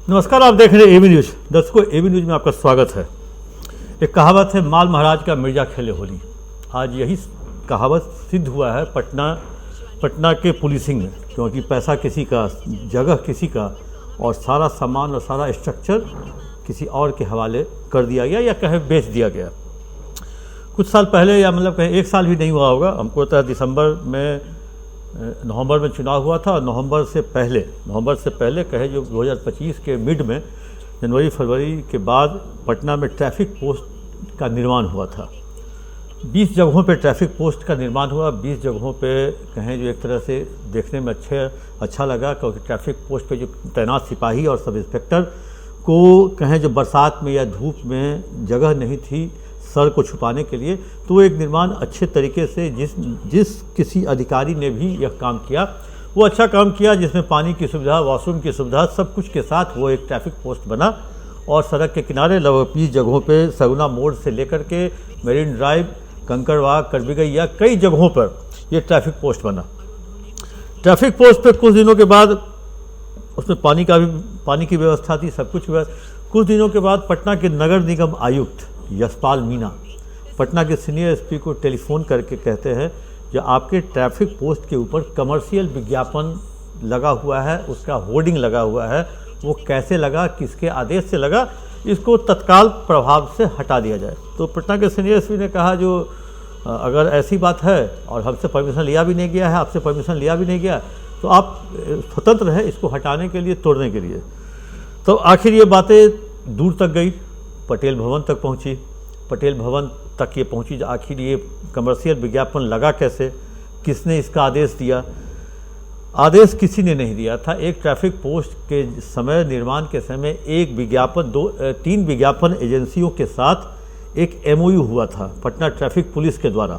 नमस्कार, आप देख रहे हैं एबी न्यूज। दर्शकों, एबी न्यूज में आपका स्वागत है। एक कहावत है, माल महाराज का मिर्जा खेले होली। आज यही कहावत सिद्ध हुआ है पटना के पुलिसिंग में, क्योंकि पैसा किसी का, जगह किसी का और सारा सामान और सारा स्ट्रक्चर किसी और के हवाले कर दिया गया या कहीं बेच दिया गया। कुछ साल पहले, या मतलब कहीं एक साल भी नहीं हुआ होगा, हमको तो नवंबर में चुनाव हुआ था। और नवंबर से पहले कहे जो 2025 के मिड में, जनवरी फरवरी के बाद पटना में ट्रैफिक पोस्ट का निर्माण हुआ था। 20 जगहों पे ट्रैफिक पोस्ट का निर्माण हुआ। 20 जगहों पे कहें जो एक तरह से देखने में अच्छा लगा, क्योंकि ट्रैफिक पोस्ट पे जो तैनात सिपाही और सब इंस्पेक्टर को कहें जो बरसात में या धूप में जगह नहीं थी सर को छुपाने के लिए, तो एक निर्माण अच्छे तरीके से जिस किसी अधिकारी ने भी यह काम किया, वो अच्छा काम किया, जिसमें पानी की सुविधा, वॉशरूम की सुविधा, सब कुछ के साथ वो एक ट्रैफिक पोस्ट बना। और सड़क के किनारे लगभग 20 जगहों पे, सगुना मोड़ से लेकर के मेरीन ड्राइव, कंकड़बाग, करबिगैया, कई जगहों पर ये ट्रैफिक पोस्ट बना। ट्रैफिक पोस्ट पे कुछ दिनों के बाद उसमें पानी की व्यवस्था थी, सब कुछ हुआ। कुछ दिनों के बाद पटना के नगर निगम आयुक्त यशपाल मीणा पटना के सीनियर एसपी को टेलीफोन करके कहते हैं, जो आपके ट्रैफिक पोस्ट के ऊपर कमर्शियल विज्ञापन लगा हुआ है, उसका होर्डिंग लगा हुआ है, वो कैसे लगा, किसके आदेश से लगा, इसको तत्काल प्रभाव से हटा दिया जाए। तो पटना के सीनियर एसपी ने कहा, जो अगर ऐसी बात है और हमसे परमिशन लिया भी नहीं गया है, आपसे परमिशन लिया भी नहीं गया, तो आप स्वतंत्र हैं इसको हटाने के लिए, तोड़ने के लिए। तो आखिर ये बातें दूर तक गई, पटेल भवन तक पहुंची। पटेल भवन तक ये पहुंची, आखिर ये कमर्शियल विज्ञापन लगा कैसे, किसने इसका आदेश दिया। आदेश किसी ने नहीं दिया था। एक ट्रैफिक पोस्ट के समय, निर्माण के समय, तीन विज्ञापन एजेंसियों के साथ एक MOU हुआ था पटना ट्रैफिक पुलिस के द्वारा,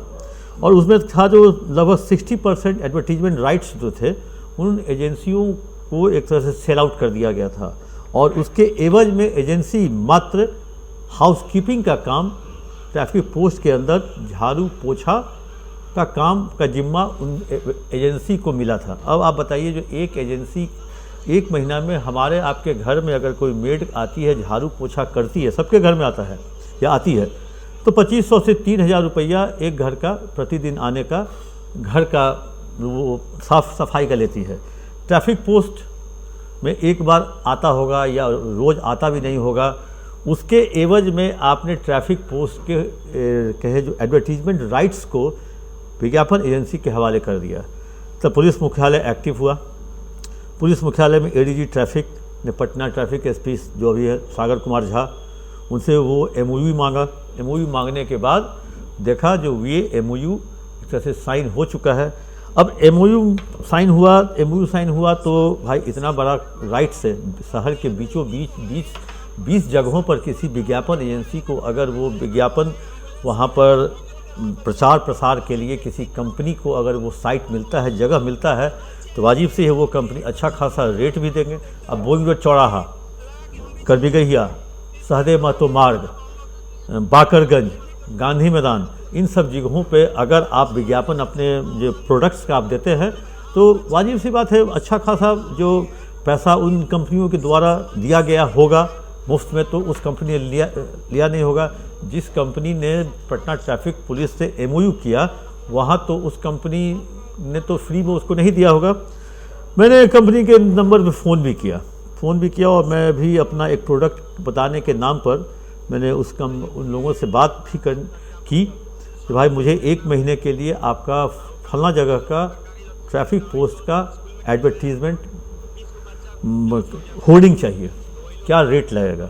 और उसमें था जो लगभग 60% एडवर्टीजमेंट राइट्स जो थे उन एजेंसियों को एक तरह से सेल आउट कर दिया गया था। और उसके एवज में एजेंसी मात्र हाउसकीपिंग का काम, ट्रैफिक पोस्ट के अंदर झाड़ू पोछा का काम का जिम्मा उन एजेंसी को मिला था। अब आप बताइए, जो एक एजेंसी एक महीना में हमारे आपके घर में अगर कोई मेड आती है, झाड़ू पोछा करती है, सबके घर में आता है या आती है, तो 2500 से 3000 रुपया एक घर का प्रतिदिन आने का, घर का वो साफ सफाई का लेती है। ट्रैफिक पोस्ट में एक बार आता होगा या रोज़ आता भी नहीं होगा, उसके एवज में आपने ट्रैफिक पोस्ट के कहे जो एडवर्टीजमेंट राइट्स को विज्ञापन एजेंसी के हवाले कर दिया। तब पुलिस मुख्यालय एक्टिव हुआ। पुलिस मुख्यालय में ADG ट्रैफिक ने पटना ट्रैफिक SP जो अभी है सागर कुमार झा, उनसे वो MOU मांगा। MOU मांगने के बाद देखा जो ये MOU एक तरह से साइन हो चुका है। अब MOU साइन हुआ तो भाई इतना बड़ा राइट से शहर के बीचों बीच 20 जगहों पर किसी विज्ञापन एजेंसी को अगर वो विज्ञापन वहाँ पर प्रचार प्रसार के लिए किसी कंपनी को अगर वो साइट मिलता है, जगह मिलता है, तो वाजिब से है वो कंपनी अच्छा खासा रेट भी देंगे। अब बोइंग रोड चौराहा, करबिगैया, सहदेव महतो मार्ग, बाकरगंज, गांधी मैदान, इन सब जगहों पे अगर आप विज्ञापन अपने जो प्रोडक्ट्स का आप देते हैं, तो वाजिब सी बात है अच्छा खासा जो पैसा उन कंपनियों के द्वारा दिया गया होगा, मुफ्त में तो उस कंपनी ने लिया नहीं होगा। जिस कंपनी ने पटना ट्रैफिक पुलिस से MOU किया, वहाँ तो उस कंपनी ने तो फ्री में उसको नहीं दिया होगा। मैंने कंपनी के नंबर पे फ़ोन भी किया और मैं भी अपना एक प्रोडक्ट बताने के नाम पर मैंने उन लोगों से बात भी की कि भाई मुझे 1 महीने के लिए आपका फलना जगह का ट्रैफिक पोस्ट का एडवर्टीजमेंट होर्डिंग चाहिए, क्या रेट लगेगा।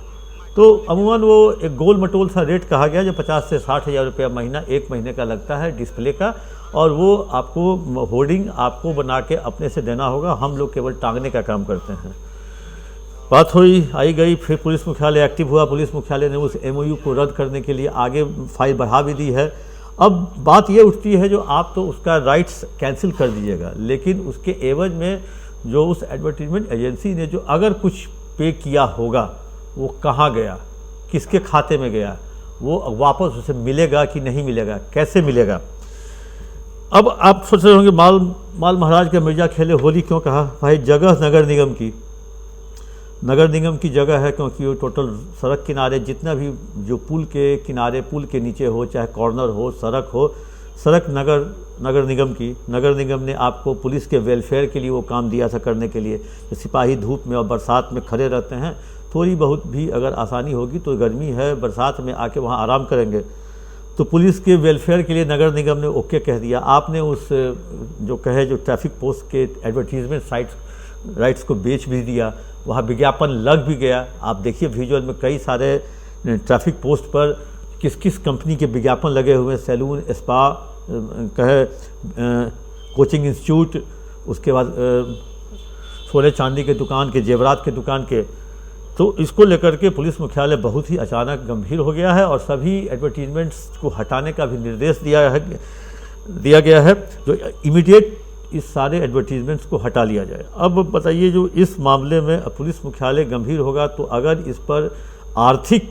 तो अमूमन वो एक गोल मटोल सा रेट कहा गया, जो 50 से 60 हज़ार रुपया महीना 1 महीने का लगता है डिस्प्ले का, और वो आपको होर्डिंग आपको बना के अपने से देना होगा, हम लोग केवल टांगने का काम करते हैं। बात आई गई, फिर पुलिस मुख्यालय एक्टिव हुआ। पुलिस मुख्यालय ने उस MOU को रद्द करने के लिए आगे फाइल बढ़ा भी दी है। अब बात ये उठती है, जो आप तो उसका राइट्स कैंसिल कर दीजिएगा, लेकिन उसके एवज में जो उस एडवर्टीजमेंट एजेंसी ने जो अगर कुछ पे किया होगा, वो कहाँ गया, किसके खाते में गया, वो वापस उसे मिलेगा कि नहीं मिलेगा, कैसे मिलेगा। अब आप सोच रहे होंगे माल महाराज के मिर्जा खेले होली क्यों कहा। भाई जगह नगर निगम की, नगर निगम की जगह है, क्योंकि वो टोटल सड़क किनारे जितना भी जो पुल के किनारे, पुल के नीचे हो, चाहे कॉर्नर हो, सड़क नगर निगम की। नगर निगम ने आपको पुलिस के वेलफेयर के लिए वो काम दिया था करने के लिए। तो सिपाही धूप में और बरसात में खड़े रहते हैं, थोड़ी बहुत भी अगर आसानी होगी तो गर्मी है, बरसात में आके वहाँ आराम करेंगे, तो पुलिस के वेलफेयर के लिए नगर निगम ने ओके कह दिया। आपने उस जो ट्रैफिक पोस्ट के एडवर्टीजमेंट राइट्स को बेच भी दिया, वहाँ विज्ञापन लग भी गया। आप देखिए विजुअल में कई सारे ट्रैफिक पोस्ट पर किस किस कंपनी के विज्ञापन लगे हुए हैं, सैलून, स्पा, कोचिंग इंस्टीट्यूट, उसके बाद सोने चांदी के दुकान के, जेवरात के दुकान के। तो इसको लेकर के पुलिस मुख्यालय बहुत ही अचानक गंभीर हो गया है और सभी एडवर्टीजमेंट्स को हटाने का भी निर्देश दिया गया है, जो इमीडिएट इस सारे एडवर्टीजमेंट्स को हटा लिया जाए। अब बताइए, जो इस मामले में पुलिस मुख्यालय गंभीर होगा तो अगर इस पर आर्थिक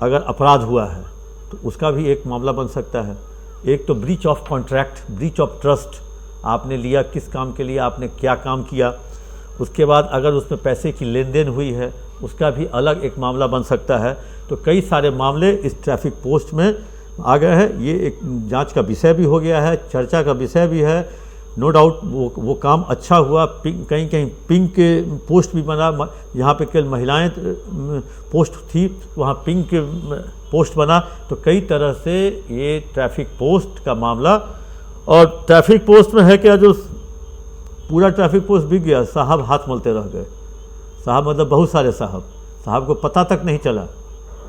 अगर अपराध हुआ है तो उसका भी एक मामला बन सकता है। एक तो breach of contract, breach of trust, आपने लिया किस काम के लिए, आपने क्या काम किया। उसके बाद अगर उसमें पैसे की लेन देन हुई है, उसका भी अलग एक मामला बन सकता है। तो कई सारे मामले इस ट्रैफिक पोस्ट में आ गए हैं। ये एक जांच का विषय भी हो गया है, चर्चा का विषय भी है। नो डाउट वो काम अच्छा हुआ। कहीं कहीं पिंक पोस्ट भी बना, यहाँ पे केवल महिलाएं पोस्ट थी, वहाँ पिंक पोस्ट बना। तो कई तरह से ये ट्रैफिक पोस्ट का मामला, और ट्रैफिक पोस्ट में है क्या, जो पूरा ट्रैफिक पोस्ट बिक गया, साहब हाथ मलते रह गए। साहब मतलब बहुत सारे साहब को पता तक नहीं चला,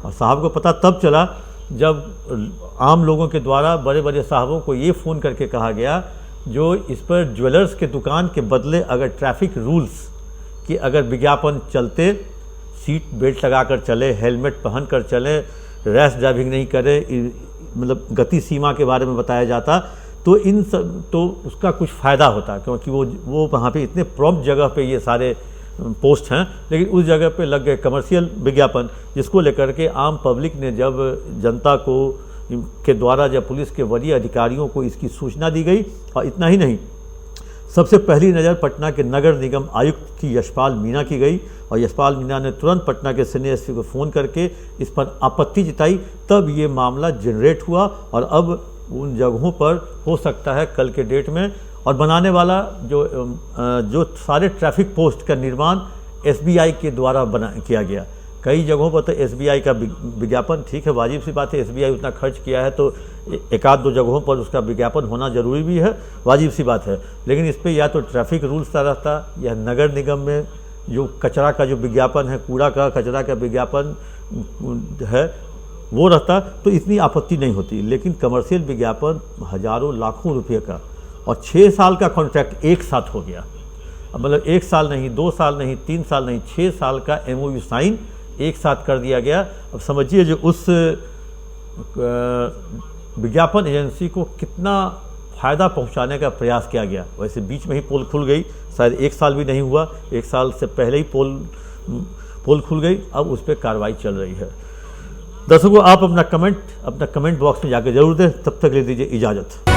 और साहब को पता तब चला जब आम लोगों के द्वारा बड़े बड़े साहबों को ये फ़ोन करके कहा गया, जो इस पर ज्वेलर्स के दुकान के बदले अगर ट्रैफिक रूल्स कि अगर विज्ञापन चलते, सीट बेल्ट लगाकर चले, हेलमेट पहन कर चले, रैश ड्राइविंग नहीं करे, मतलब गति सीमा के बारे में बताया जाता, तो इन सब तो उसका कुछ फ़ायदा होता, क्योंकि वो वहाँ पे इतने प्रॉम्प्ट जगह पे ये सारे पोस्ट हैं। लेकिन उस जगह पे लग गए कमर्शियल विज्ञापन, जिसको लेकर के आम पब्लिक ने, जब जनता को के द्वारा जब पुलिस के वरीय अधिकारियों को इसकी सूचना दी गई, और इतना ही नहीं, सबसे पहली नज़र पटना के नगर निगम आयुक्त की यशपाल मीणा की गई, और यशपाल मीणा ने तुरंत पटना के सीनियर एसपी को फ़ोन करके इस पर आपत्ति जताई। तब ये मामला जनरेट हुआ, और अब उन जगहों पर हो सकता है कल के डेट में, और बनाने वाला जो सारे ट्रैफिक पोस्ट का निर्माण एसबीआई के द्वारा किया गया। कई जगहों पर तो एसबीआई का विज्ञापन, ठीक है, वाजिब सी बात है, एसबीआई उतना खर्च किया है तो एक आध दो जगहों पर उसका विज्ञापन होना ज़रूरी भी है, वाजिब सी बात है। लेकिन इस पर या तो ट्रैफिक रूल्स का रहता, या नगर निगम में जो कचरा का जो विज्ञापन है, कूड़ा का, कचरा का विज्ञापन है, वो रहता तो इतनी आपत्ति नहीं होती। लेकिन कमर्शियल विज्ञापन हज़ारों लाखों रुपये का, और 6 साल का कॉन्ट्रैक्ट एक साथ हो गया। अब मतलब 1 साल नहीं, 2 साल नहीं, 3 साल नहीं, 6 साल का MOU साइन एक साथ कर दिया गया। अब समझिए जो उस विज्ञापन एजेंसी को कितना फ़ायदा पहुंचाने का प्रयास किया गया। वैसे बीच में ही पोल खुल गई, शायद 1 साल भी नहीं हुआ, 1 साल से पहले ही पोल खुल गई, अब उस पर कार्रवाई चल रही है। दर्शकों, आप अपना कमेंट बॉक्स में जाकर जरूर दें। तब तक ले दीजिए इजाज़त।